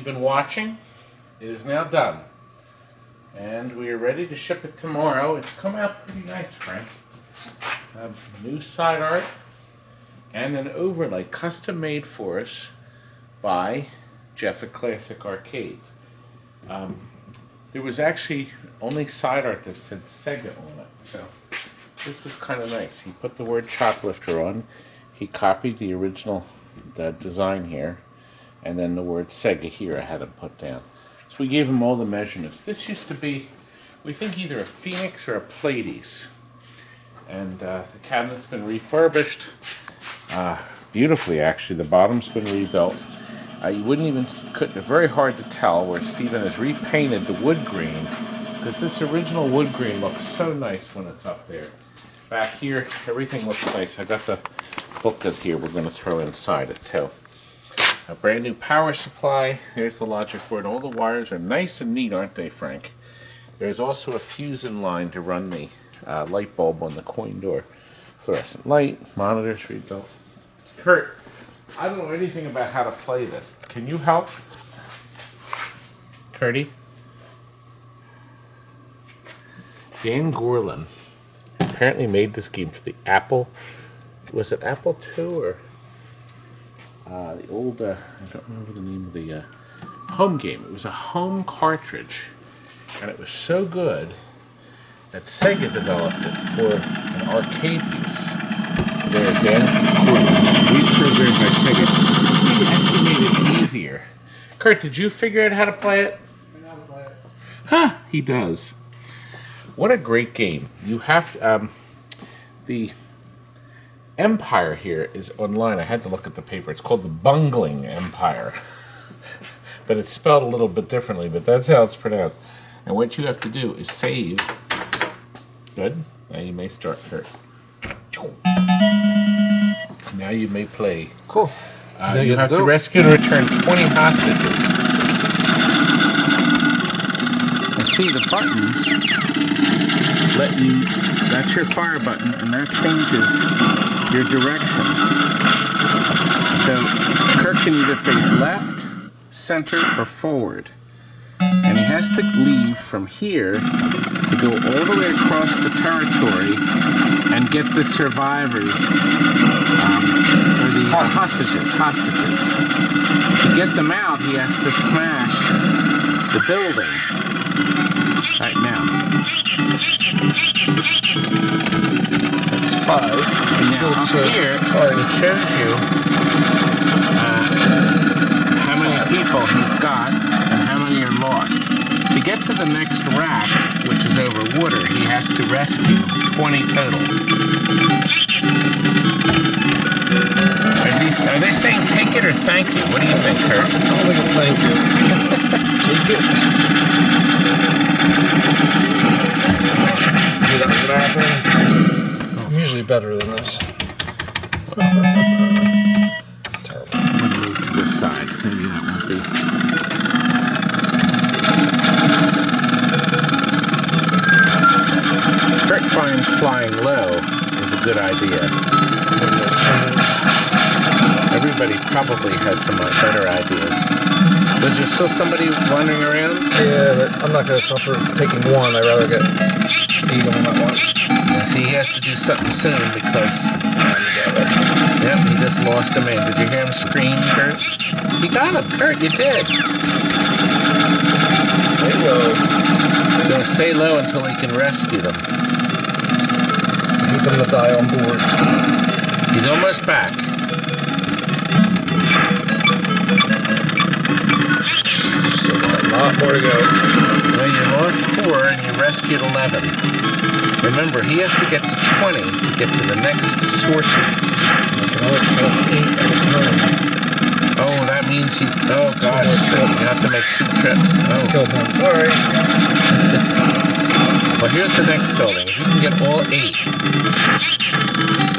you've been watching. It is now done. And we are ready to ship it tomorrow. It's come out pretty nice, Frank. New side art and an overlay custom made for us by Jeff at Classic Arcades. There was actually only side art that said Sega on it, so this was kind of nice. He put the word Shoplifter on, he copied the original design here, and then the word Sega here I had him put down. So we gave him all the measurements. This used to be, we think, either a Phoenix or a Pleiades. And the cabinet's been refurbished beautifully, actually. The bottom's been rebuilt. You wouldn't even, very hard to tell where Stephen has repainted the wood green, because this original wood green looks so nice when it's up there. Back here, everything looks nice. I got the booklet here we're going to throw inside it too. A brand new power supply. Here's the logic board. All the wires are nice and neat, aren't they, Frank? There's also a fuse in line to run the light bulb on the coin door. Fluorescent light, monitors rebuilt. Kurt, I don't know anything about how to play this. Can you help? Curdy? Dan Gorlin apparently made this game for the Apple. Was it Apple II or the old, I don't remember the name of the home game. It was a home cartridge, and it was so good that Sega developed it for an arcade use. There again, reprogrammed by Sega. He actually made it easier. Kurt, did you figure out how to play it? I know how to play it. Huh, he does. What a great game. You have, the Empire here is online. I had to look at the paper. It's called the Bungling Empire. But it's spelled a little bit differently, but that's how it's pronounced. And what you have to do is save. Good. Now you may start, Kurt. Now you may play. Cool. You have to rescue and return 20 hostages. And see, the buttons let you, that's your fire button, and that changes your direction. So Kurt can either face left, center, or forward. And he has to leave from here to go all the way across the territory and get the survivors, or the hostages. To get them out, he has to smash the building. Right now. That's 5. And now up here, it shows you how many people he's got and how many are lost. To get to the next rack, which is over water, he has to rescue 20 total. Are they saying take it or thank you? What do you think, Kurt? I don't think it's thank you. Take it. See that was happening? I'm usually better than this. Terrible. I'm going to move to this side. Maybe that won't be. Kurt finds flying low is a good idea. Everybody probably has some better ideas. Was there still somebody wandering around? Yeah, but I'm not going to suffer taking one. I'd rather get 8 of them at once. Yeah, see, he has to do something soon because... Yep, he just lost a man. Did you hear him scream, Kurt? He got him, Kurt, you did. Stay low. He's going to stay low until he can rescue them. Keep them to die on board. He's almost back. Still got a lot more to go. Well, you lost 4 and you rescued 11. Remember, he has to get to 20 to get to the next sortie. You can only kill 8 at a time. Oh, that means you... Oh, gosh. You have to make 2 trips. Oh. Killed one. Sorry. Well, here's the next building. If you can get all 8.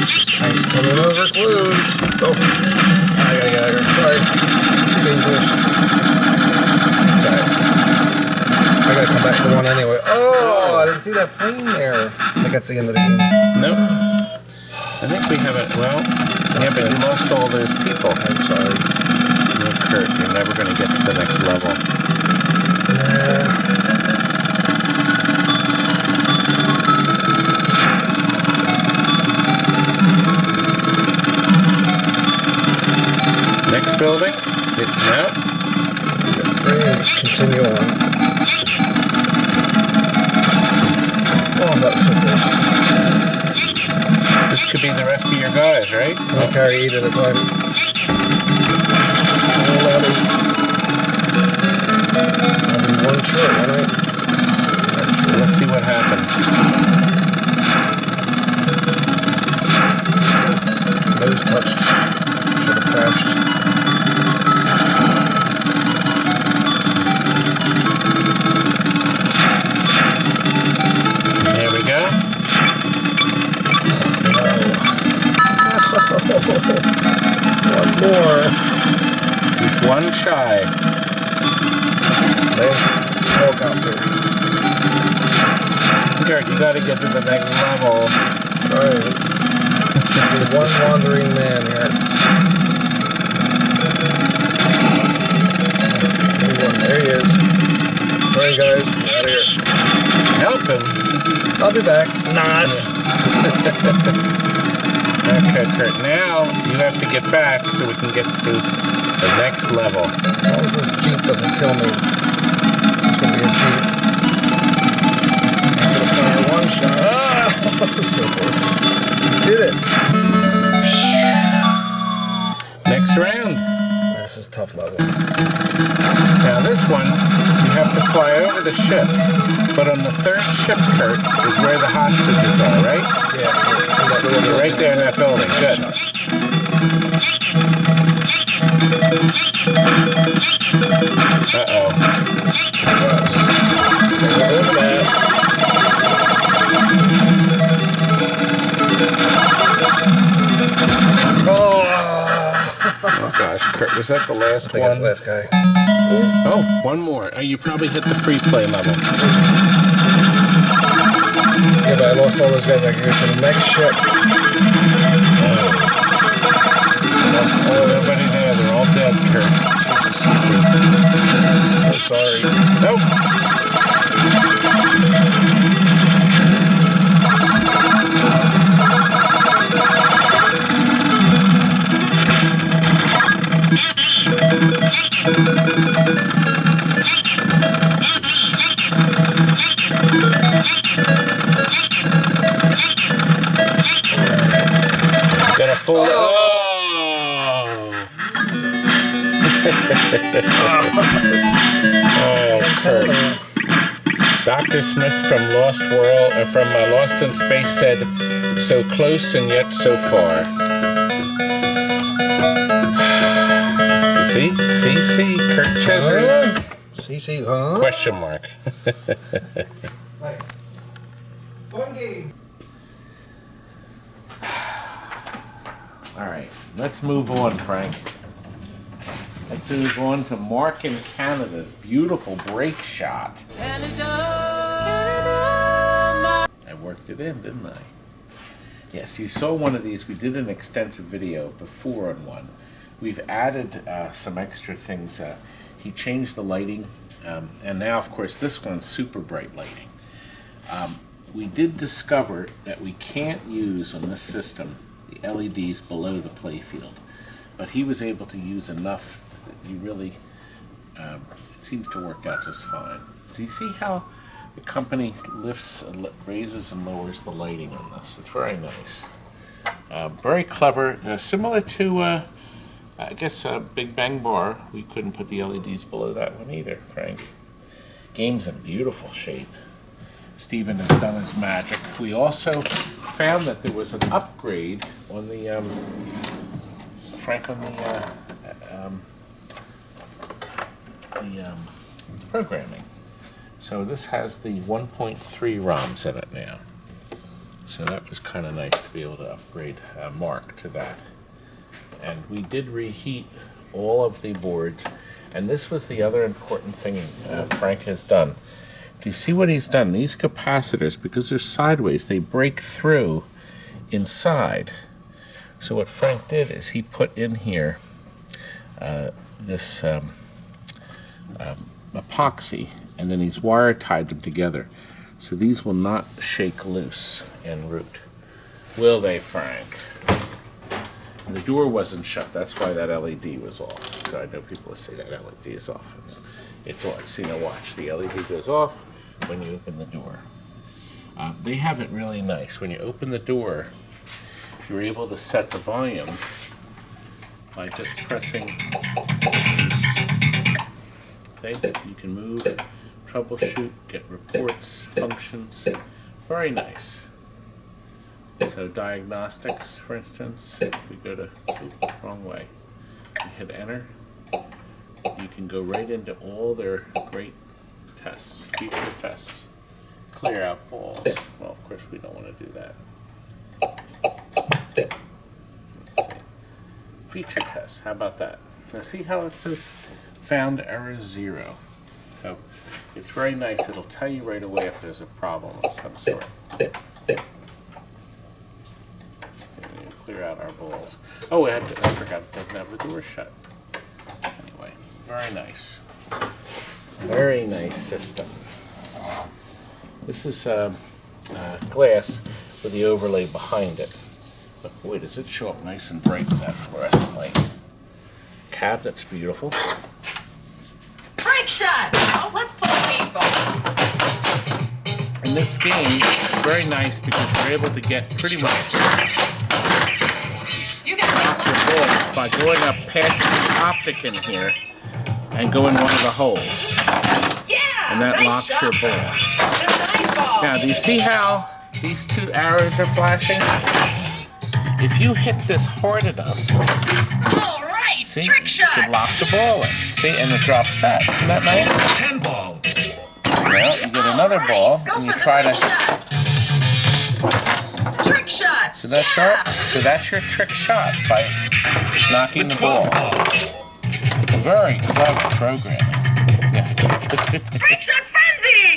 This tank's coming over close. Oh. I gotta get out of here. Sorry. Too dangerous. Sorry. I gotta come back for one anyway. Oh, I didn't see that plane there. I think that's the end of the game. Nope. I think we have it. Well, yeah, but you lost all those people. I'm sorry. Kurt, you're never going to get to the next level. Next building? No. Continue on. Oh, that was so close. This could be the rest of your guys, right? I'll carry 8 at a time. I'll be one short, won't I? Sure. Let's see what happens. Nose touched. Should have crashed. One more. He's one shy. Last helicopter. Kurt, you gotta get to the next level. Alright. There's one wandering man here. There he is. Sorry guys, get out of here. Help him. I'll be back. Not. Okay, Kurt, now you have to get back so we can get to the next level. As long as this Jeep doesn't kill me, it's going to be a Jeep. I'm going to fire one shot. Ah! So close. Did it. Next round. This is a tough level. Now this one, you have to fly over the ships, but on the third ship, Kurt, is where the hostages are, right? Yeah. You're right there in that building. Good. Uh-oh. Oh gosh, Kurt, was that the last one? That's the last guy. Oh, one more. Oh, you probably hit the free play level. Yeah, but I lost all those guys. I can go to the next ship. Oh, nobody there. They're all dead, Kurt. So sorry. Nope. Got a full... Oh! Oh, Kurt. Dr. Smith from Lost in Space said, "So close and yet so far." See? Kurt Chesney? CC, huh? Question mark. Nice. Fun game. All right, let's move on, Frank. Let's move on to Mark in Canada's beautiful Breakshot. Canada. I worked it in, didn't I? Yes, you saw one of these. We did an extensive video before on one. We've added some extra things. He changed the lighting, and now, of course, this one's super bright lighting. We did discover that we can't use on this system the LEDs below the playfield, but he was able to use enough that you really, it seems to work out just fine. Do you see how the company raises and lowers the lighting on this? It's very nice. Very clever, similar to, I guess, Big Bang Bar. We couldn't put the LEDs below that one either, Frank. Game's in beautiful shape. Stephen has done his magic. We also found that there was an upgrade on the Frank, on the programming. So this has the 1.3 ROMs in it now. So that was kind of nice to be able to upgrade Mark to that. And we did reheat all of the boards. And this was the other important thing Frank has done. Do you see what he's done? These capacitors, because they're sideways, they break through inside. So what Frank did is he put in here epoxy, and then he's wire tied them together. So these will not shake loose en route. Will they, Frank? And the door wasn't shut. That's why that LED was off. So I know people will say that LED is off. It's on. See, now watch. The LED goes off when you open the door. They have it really nice. When you open the door, you're able to set the volume by just pressing. See, you can move, troubleshoot, get reports, functions. Very nice. So diagnostics, for instance, we go to wrong way. You hit enter. You can go right into all their great tests, feature tests. Clear out balls. Well, of course, we don't want to do that. Let's see. Feature tests. How about that? Now, see how it says found error 0. So it's very nice. It'll tell you right away if there's a problem of some sort. Clear out our balls. Oh, I forgot it doesn't have the door shut. Anyway, very nice. Very nice system. This is glass with the overlay behind it. But boy, does it show up nice and bright with that fluorescent light. Cabinet's beautiful. Breakshot! Oh, let's play paintball. And this game is very nice because you're able to get pretty much knock your balls by going up past the optic in here and go in one of the holes. Yeah! And that nice locks shot. your ball. That's a nice ball. Now, do you see how these two arrows are flashing? If you hit this hard enough, All right, see, trick you shot. can lock the ball in. See, and it drops that. Isn't that nice? 10 ball. Well, you get another All ball, right, go and you for the try trick to... shot. Trick shot. So that's sharp. So that's your trick shot by knocking the ball. Very clever programming. Yeah. Trick shot frenzy.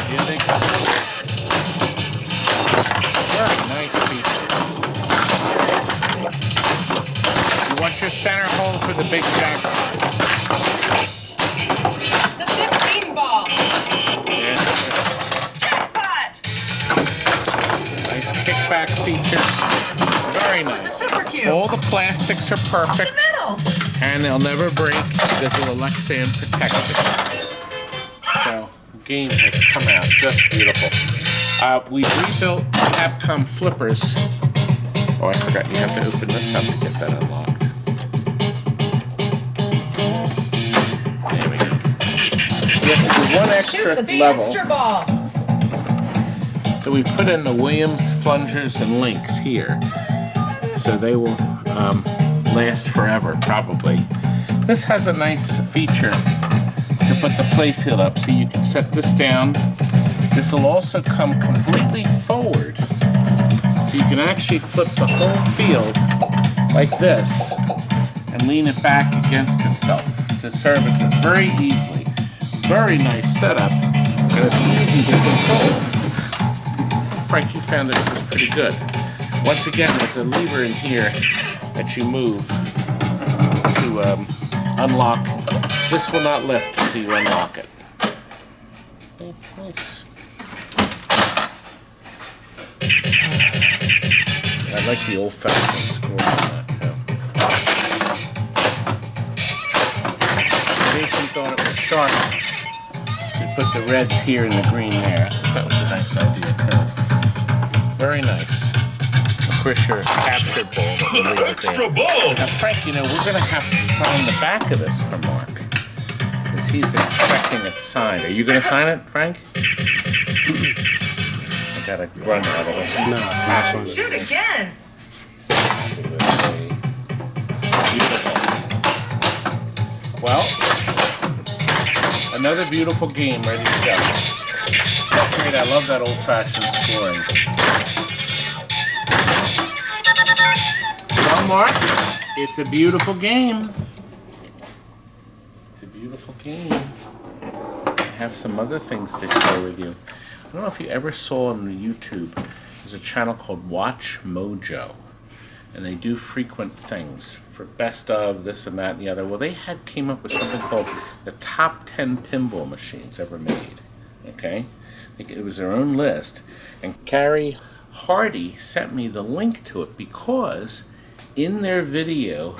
Here they go. Very nice piece. You want your center hole for the big jackpot. The 15 ball. Yeah. Jackpot. Nice kickback feature. Very nice. Super cute. All the plastics are The perfect, middle. and they'll never break because of the Lexan protection. So, the game has come out just beautiful. We rebuilt Capcom flippers. Oh, I forgot you have to open this up to get that unlocked. There we go. You have to do one extra Shoot the big level. extra ball. So we put in the Williams flungers and links here. So they will last forever, probably. This has a nice feature to put the playfield up. So you can set this down. This will also come completely forward. So you can actually flip the whole field like this and lean it back against itself to service it very easily. Very nice setup, and it's easy to control. Frank, you found that it was pretty good. Once again, there's a lever in here that you move to unlock. This will not lift until you unlock it. Okay, nice. I like the old-fashioned score on that, too. Jason thought it was sharp to put the reds here and the green there. I thought that was a nice idea, too. Very nice. Of course, your captured ball. Extra ball. Now, Frank, you know, we're going to have to sign the back of this for Mark. Because he's expecting it signed. Are you going to sign it, Frank? I got to run out of it. No, not on it. Shoot again. Beautiful. Well, another beautiful game ready to go. Great, I love that old-fashioned scoring. Well, Mark, it's a beautiful game. It's a beautiful game. I have some other things to share with you. I don't know if you ever saw on the YouTube, there's a channel called Watch Mojo. And they do frequent things for best of this and that and the other. Well, they came up with something called the top 10 pinball machines ever made. Okay? It was their own list. And Carrie Hardy sent me the link to it because in their video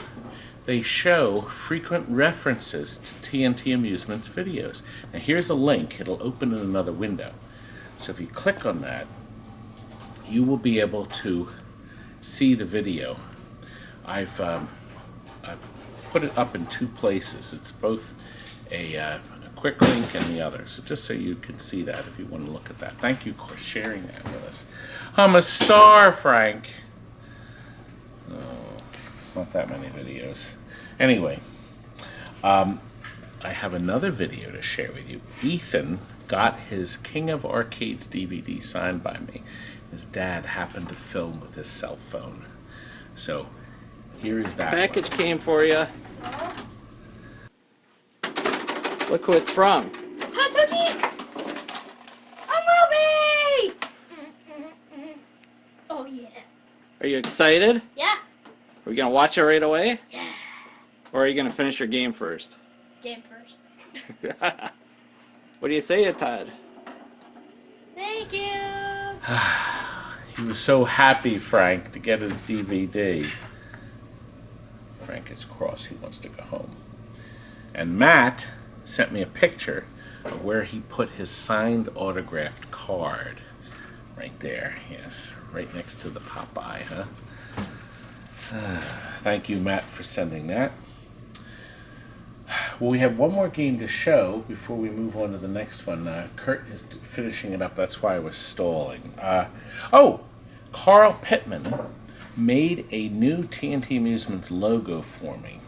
they show frequent references to TNT Amusements videos. Now here's a link. It'll open in another window. So if you click on that, you will be able to see the video. I've put it up in two places. It's both a quick link and the other. So just so you can see that if you want to look at that. Thank you for sharing that with us. I'm a star, Frank. Oh, not that many videos. Anyway, I have another video to share with you. Ethan got his King of Arcades DVD signed by me. His dad happened to film with his cell phone. So, here is that Package one. came for you. Look who it's from. Todd Tuckey! I'm Ruby! Oh, yeah. Are you excited? Yeah. Are we gonna watch it right away? Yeah. Or are you gonna finish your game first? Game first. What do you say, Todd? Thank you. He was so happy, Frank, to get his DVD. Frank is cross. He wants to go home. And Matt sent me a picture of where he put his signed autographed card. Right there, yes. Right next to the Popeye, huh? Thank you, Matt, for sending that. Well, we have one more game to show before we move on to the next one. Kurt is finishing it up. That's why I was stalling. Carl Pittman made a new TNT Amusements logo for me.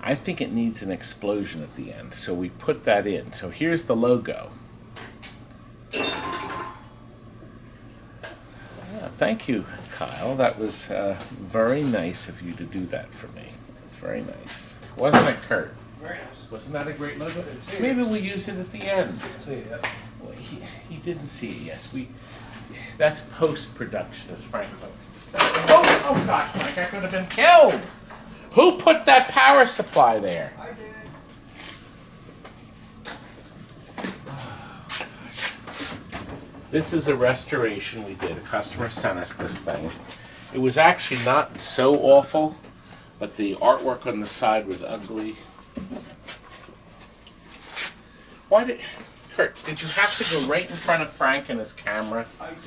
I think it needs an explosion at the end, so we put that in. So here's the logo. Thank you, Kyle. That was very nice of you to do that for me. It's very nice. Wasn't it, Kurt? Very nice. Wasn't that a great logo? See Maybe we'll use it at the end. See it. Well, he didn't see it. Yes, that's post-production, as Frank likes to say. Oh gosh, Frank, I could have been killed. Who put that power supply there? I did. This is a restoration we did. A customer sent us this thing. It was actually not so awful, but the artwork on the side was ugly. Kurt, did you have to go right in front of Frank and his camera? I did.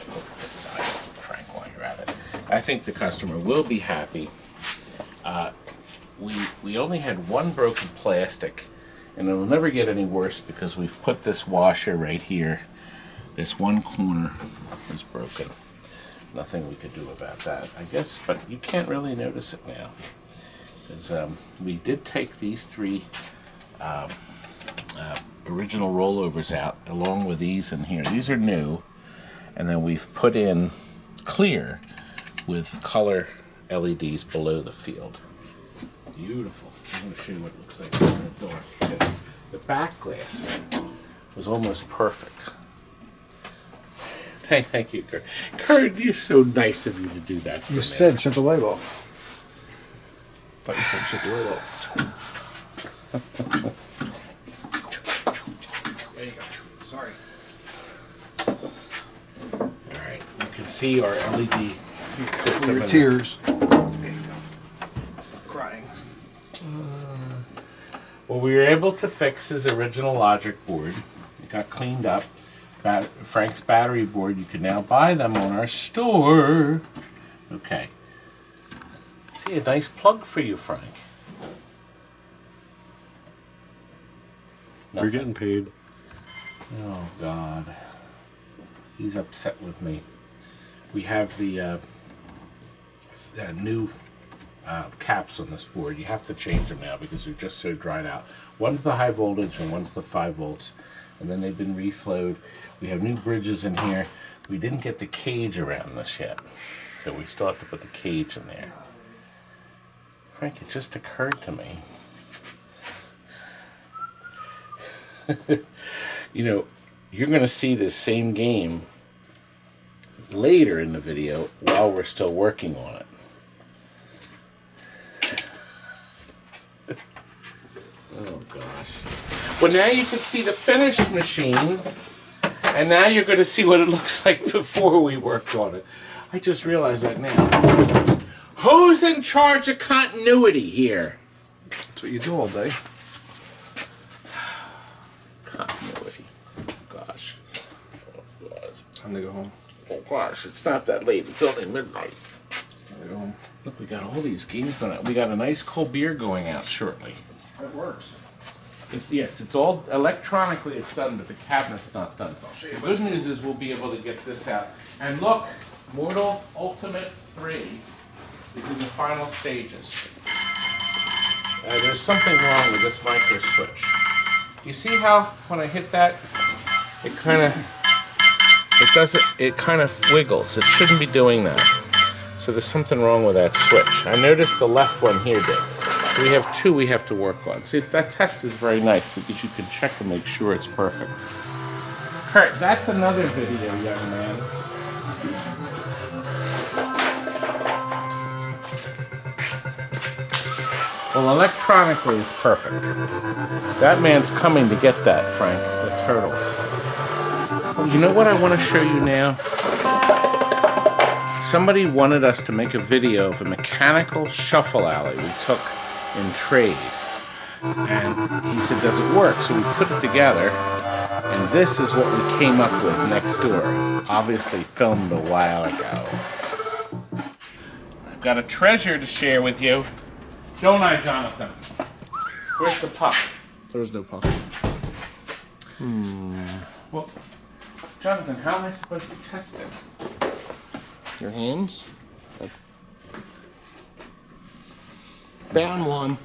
Look at this side of Frank while you're at it. I think the customer will be happy. We only had one broken plastic, and it'll never get any worse because we've put this washer right here. This one corner is broken. Nothing we could do about that, I guess, but you can't really notice it now. Because we did take these three original rollovers out, along with these in here. These are new, and then we've put in clear with color LEDs below the field. Beautiful. I'm going to show you what it looks like in the dark. The back glass was almost perfect. Thank you, Kurt. Kurt, you're so nice of you to do that for You me. said shut the light off. Thought you said shut the light off. There you go. Sorry. All right, you can see our LED system. Your in tears. There you go. Stop crying. Well, we were able to fix his original logic board. It got cleaned up. Frank's battery board, you can now buy them on our store. Okay. See, a nice plug for you, Frank. You're getting paid. Oh, God. He's upset with me. We have the new caps on this board. You have to change them now because they're just so dried out. One's the high voltage and one's the 5 volts. And then they've been reflowed. We have new bridges in here. We didn't get the cage around this yet. So we still have to put the cage in there. Frank, it just occurred to me. You know, you're going to see this same game later in the video while we're still working on it. Oh gosh. Well, now you can see the finished machine, and now you're going to see what it looks like before we worked on it. I just realized that now. Who's in charge of continuity here? That's what you do all day. Continuity. Gosh. Oh gosh. Time to go home. Oh gosh, it's not that late. It's only midnight. It's time to go home. Look, we got all these games going out. We got a nice cold beer going out shortly. That works. Yes, it's all electronically. It's done, but the cabinet's not done. The good news is we'll be able to get this out. And look, Mortal Ultimate 3 is in the final stages. There's something wrong with this micro switch. You see how when I hit that, it kind of wiggles. It shouldn't be doing that. So there's something wrong with that switch. I noticed the left one here did. So we have two we have to work on. See, that test is very nice because you can check and make sure it's perfect. Kurt, that's another video, young man. Well, electronically it's perfect. That man's coming to get that, Frank, the turtles. Well, you know what I want to show you now? Somebody wanted us to make a video of a mechanical shuffle alley we took in trade. And he said, does it work? So we put it together, and this is what we came up with next door. Obviously filmed a while ago. I've got a treasure to share with you. Don't I, Jonathan? Where's the puck? There's no puck. Well, Jonathan, how am I supposed to test it? Your hands? Down one.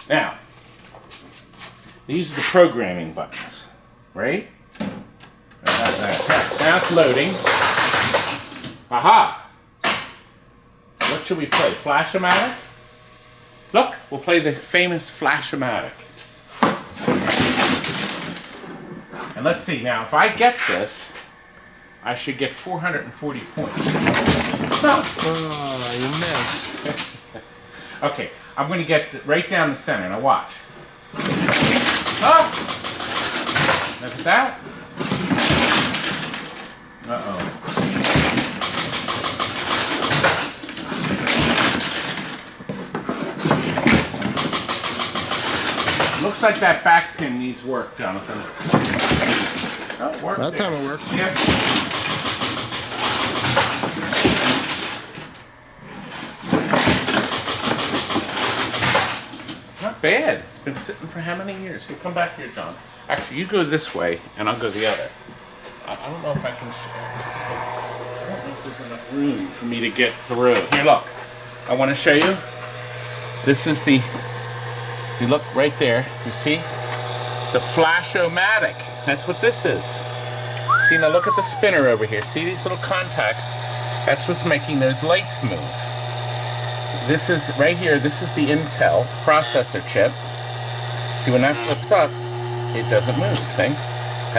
Now, these are the programming buttons, right? Now it's loading. Aha! What should we play? Flash-O-Matic? Look, we'll play the famous Flash-O-Matic. And let's see, now if I get this, I should get 440 points. No! Oh, you missed. Okay, I'm going to get right down the center. Now watch. Oh! Look at that. Uh-oh. Looks like that back pin needs work, Jonathan. Oh, it worked. That time it worked. Yeah. Not bad. It's been sitting for how many years? Here, come back here, John. Actually, you go this way, and I'll go the other. I don't know if I can share. I don't know if there's enough room for me to get through. Here, look. I want to show you. This is the... You look right there. You see? The Flash-O-Matic. That's what this is. See, now look at the spinner over here. See these little contacts? That's what's making those lights move. This is, right here, this is the Intel processor chip. See, when that flips up, it doesn't move, see?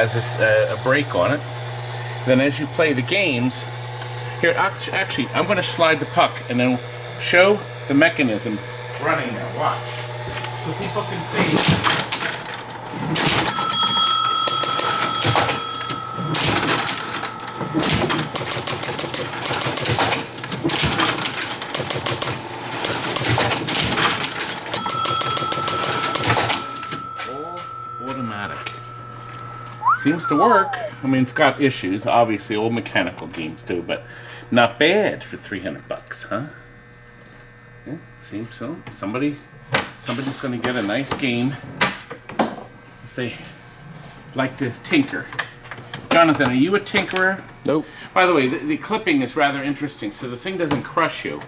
Has this, a brake on it. Then as you play the games, here, actually, I'm going to slide the puck and then show the mechanism running now. Watch. So people can see. Automatic. Seems to work. I mean, it's got issues. Obviously, all mechanical games do, but not bad for $300, huh? Yeah, seems so. Somebody's going to get a nice game if they like to tinker. Jonathan, are you a tinkerer? Nope. By the way, the clipping is rather interesting. So the thing doesn't crush you.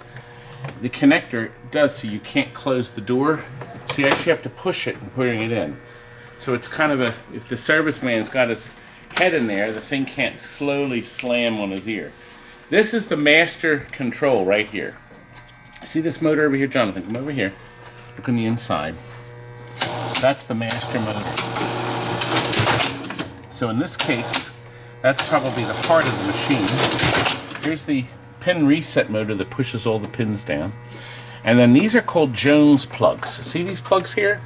The connector does, so you can't close the door. So you actually have to push it and putting it in. So it's kind of a, if the serviceman's got his head in there, the thing can't slowly slam on his ear. This is the master control right here. See this motor over here, Jonathan? Come over here. Look on the inside. That's the master motor. So in this case, that's probably the heart of the machine. Here's the pin reset motor that pushes all the pins down. And then these are called Jones plugs. See these plugs here?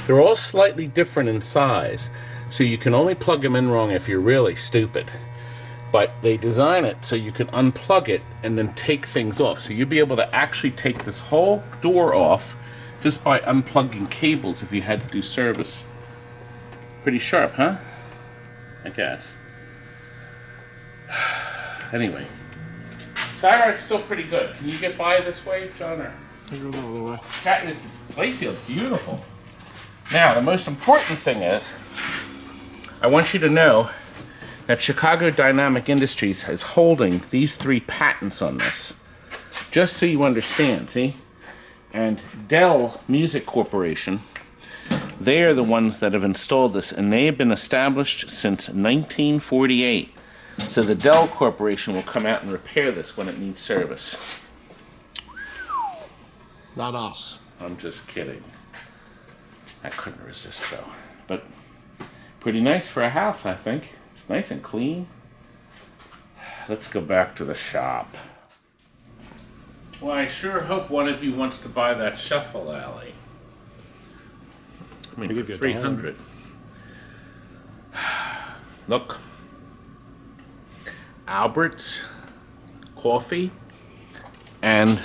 They're all slightly different in size. So you can only plug them in wrong if you're really stupid. But they design it so you can unplug it and then take things off. So you'll be able to actually take this whole door off just by unplugging cables if you had to do service. Pretty sharp, huh? I guess. Anyway. Side art's still pretty good. Can you get by this way, John? Or? I go the other way. It's playfield, beautiful. Now, the most important thing is, I want you to know that Chicago Dynamic Industries is holding these 3 patents on this. Just so you understand, see? And Dell Music Corporation, they are the ones that have installed this, and they have been established since 1948. So the Dell Corporation will come out and repair this when it needs service. Not us. I'm just kidding. I couldn't resist though. But pretty nice for a house, I think. It's nice and clean. Let's go back to the shop. Well, I sure hope one of you wants to buy that Shuffle Alley. I mean, for $300. Look. Albert's coffee and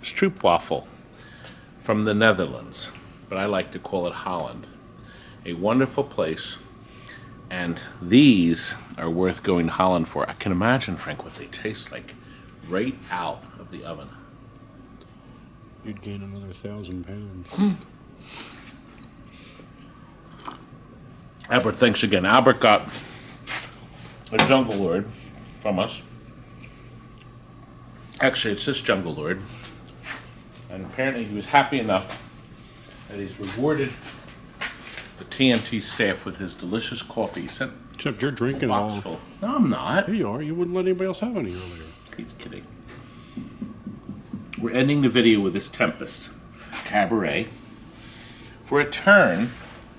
stroopwafel from the Netherlands, but I like to call it Holland. A wonderful place, and these are worth going to Holland for. I can imagine, Frank, what they taste like right out of the oven. You'd gain another 1,000 pounds. Albert, thanks again. Albert got a Jungle Lord from us. Actually, it's this Jungle Lord. And apparently he was happy enough that he's rewarded the TNT staff with his delicious coffee. He sent Except you're drinking a it all. box full. No, I'm not. Here you are. You wouldn't let anybody else have any earlier. He's kidding. We're ending the video with this Tempest Cabaret. For a turn,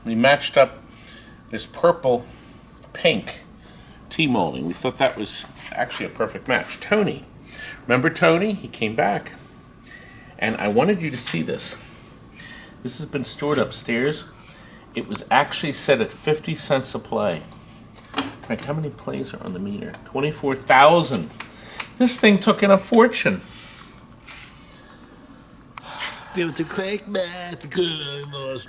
we matched up this purple-pink T-molding. We thought that was actually a perfect match. Tony. Remember Tony? He came back. And I wanted you to see this. This has been stored upstairs. It was actually set at 50 cents a play. Like, how many plays are on the meter? 24,000. This thing took in a fortune. Do the quick math.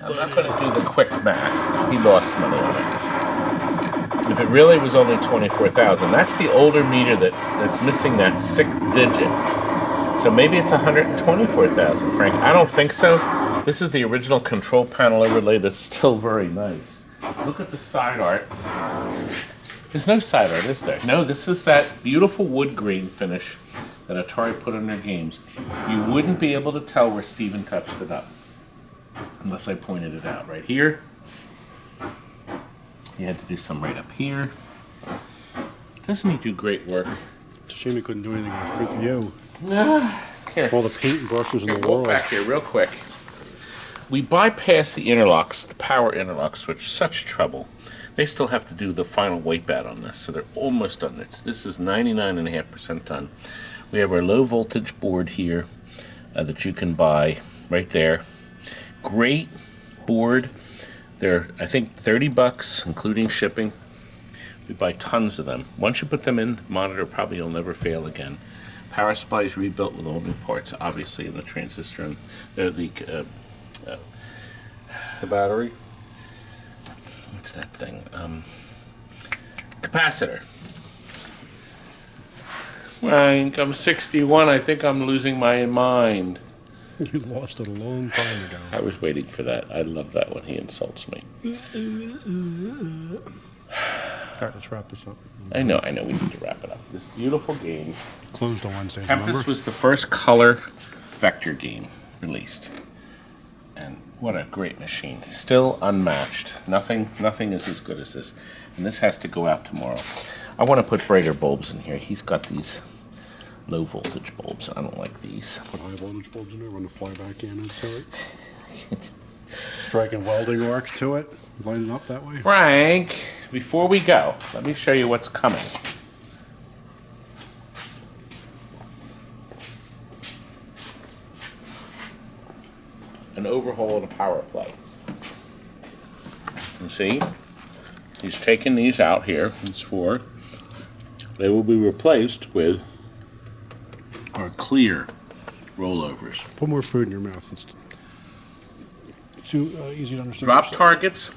I'm not going to do the quick math. He lost money on it. If it really was only 24,000, that's the older meter that's missing that 6th digit. So maybe it's 124,000, Frank. I don't think so. This is the original control panel overlay that's still very nice. Look at the side art. There's no side art, is there? No, this is that beautiful wood grain finish that Atari put on their games. You wouldn't be able to tell where Steven touched it up unless I pointed it out. Right here. You had to do some right up here. Doesn't he do great work? It's a shame he couldn't do anything with 3PO. Here. All the paint and brushes in Here, the walk world. back here real quick. We bypassed the interlocks, the power interlock switch. Such trouble. They still have to do the final wipe out on this, so they're almost done. This is 99.5% done. We have our low voltage board here that you can buy right there. Great board. They're, I think, $30, including shipping. We buy tons of them. Once you put them in, the monitor probably will never fail again. Power supply is rebuilt with all new parts, obviously, in the transistor and the battery. What's that thing? Capacitor. Frank, I'm 61. I think I'm losing my mind. You lost it a long time ago. I was waiting for that. I love that when he insults me. All right, let's wrap this up. I know. We need to wrap it up. This beautiful game. Closed on Wednesdays, Tempest remember? was the first color vector game released. And what a great machine. Still unmatched. Nothing is as good as this. And this has to go out tomorrow. I want to put brighter bulbs in here. He's got these low voltage bulbs. I don't like these. Put high voltage bulbs in there, run the flyback in into it. Striking welding arc to it. Light it up that way. Frank, before we go, let me show you what's coming. An overhaul of the power play. You see? He's taken these out here. It's 4. They will be replaced with our clear rollovers. Put more food in your mouth. It's too easy to understand. Drop targets.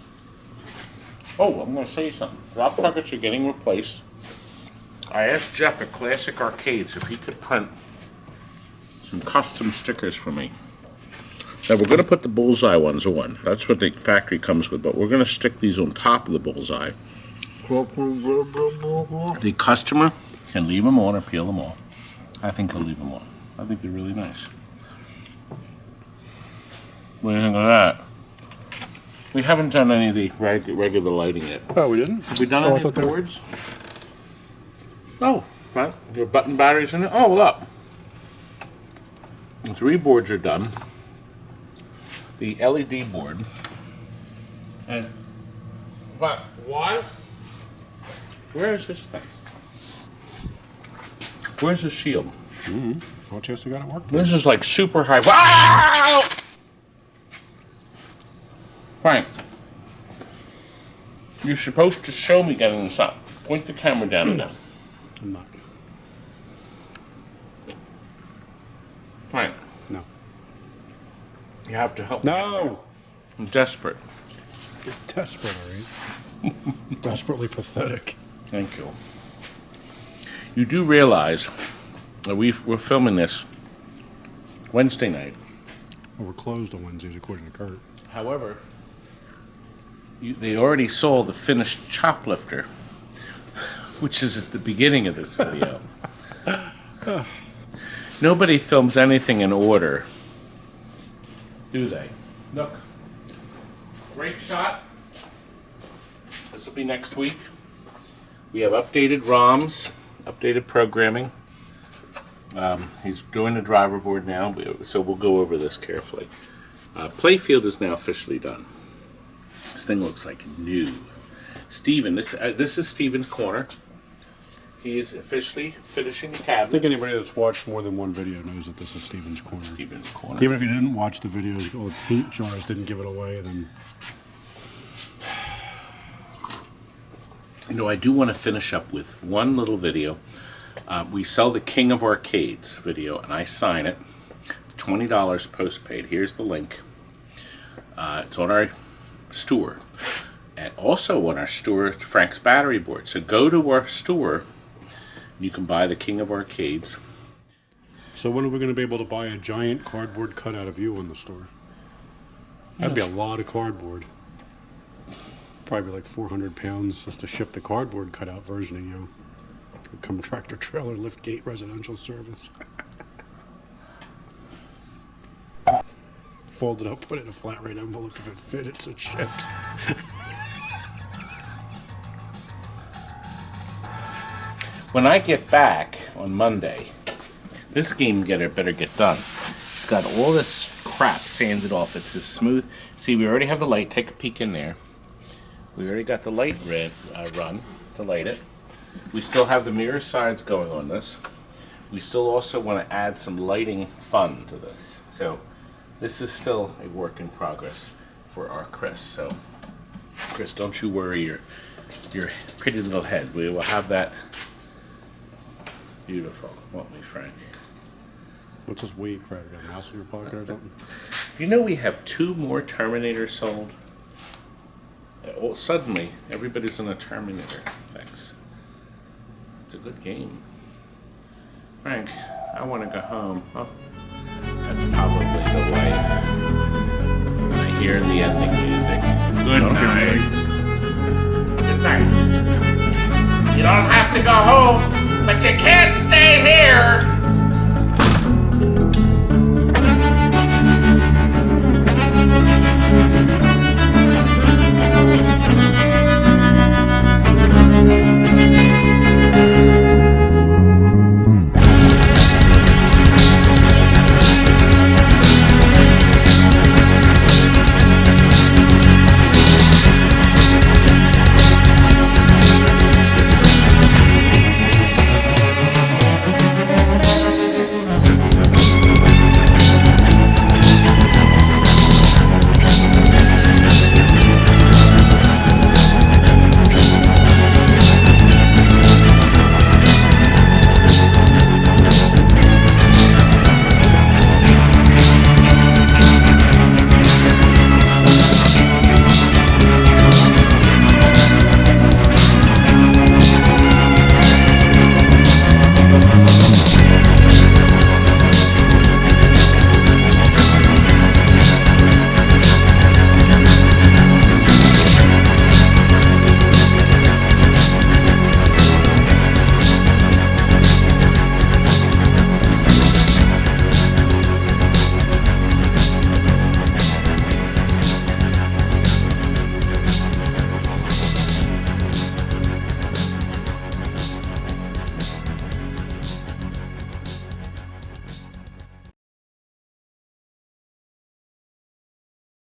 Oh, I'm going to say something. Drop targets are getting replaced. I asked Jeff at Classic Arcades if he could print some custom stickers for me. Now we're going to put the bullseye ones on. That's what the factory comes with, but we're going to stick these on top of the bullseye. The customer can leave them on or peel them off. I think he'll leave them on. I think they're really nice. What do you think of that? We haven't done any of the regular lighting yet. Oh, we didn't? Have we done any boards? Oh, right. Your button batteries in it? Oh, look. The 3 boards are done. The LED board. And but why? Where is this thing? Where's the shield? Well, chance you got it working. This is like super high. Wow! Frank, you're supposed to show me getting this up. Point the camera down and down. I'm not. Frank, No. you have to help me. No! I'm desperate. You're desperate, all right? Desperately pathetic. Thank you. You do realize that we're filming this Wednesday night. Well, we're closed on Wednesdays, according to Kurt. However, they already saw the finished Choplifter, which is at the beginning of this video. Nobody films anything in order, do they? Look. Breakshot. This will be next week. We have updated ROMs, updated programming. He's doing the driver board now, so we'll go over this carefully. Playfield is now officially done. This thing looks like new. Steven, this is Steven's corner. He is officially finishing the I cabinet. think anybody that's watched more than one video knows that this is Steven's corner. Steven's corner. Even if you didn't watch the videos, or paint jars didn't give it away, then... You know, I do want to finish up with one little video. We sell the King of Arcades video, and I sign it. $20 postpaid. Here's the link. It's on our store. And also on our store, Frank's battery board. So go to our store, and you can buy the King of Arcades. So when are we going to be able to buy a giant cardboard cutout of you in the store? That'd be a lot of cardboard. Probably like 400 pounds just to ship the cardboard cutout version of you. Come tractor trailer lift gate residential service. Fold it up, put it in a flat rate envelope. If it fits, it ships. When I get back on Monday, this game better get done. It's got all this crap sanded off. It's as smooth. See, we already have the light. Take a peek in there. We already got the light run to light it. We still have the mirror sides going on this. We still also want to add some lighting fun to this. So this is still a work in progress for our Chris. So Chris, don't you worry your pretty little head. We will have that beautiful, won't we, Frank? What's this weed crap? Got a mouse in your pocket or something? You know we have 2 more Terminators sold? Suddenly, everybody's on a Terminator. Thanks. It's a good game. Frank, I want to go home. Oh, that's probably the wife. I hear the ending music. Good night. Good night. You don't have to go home, but you can't stay here.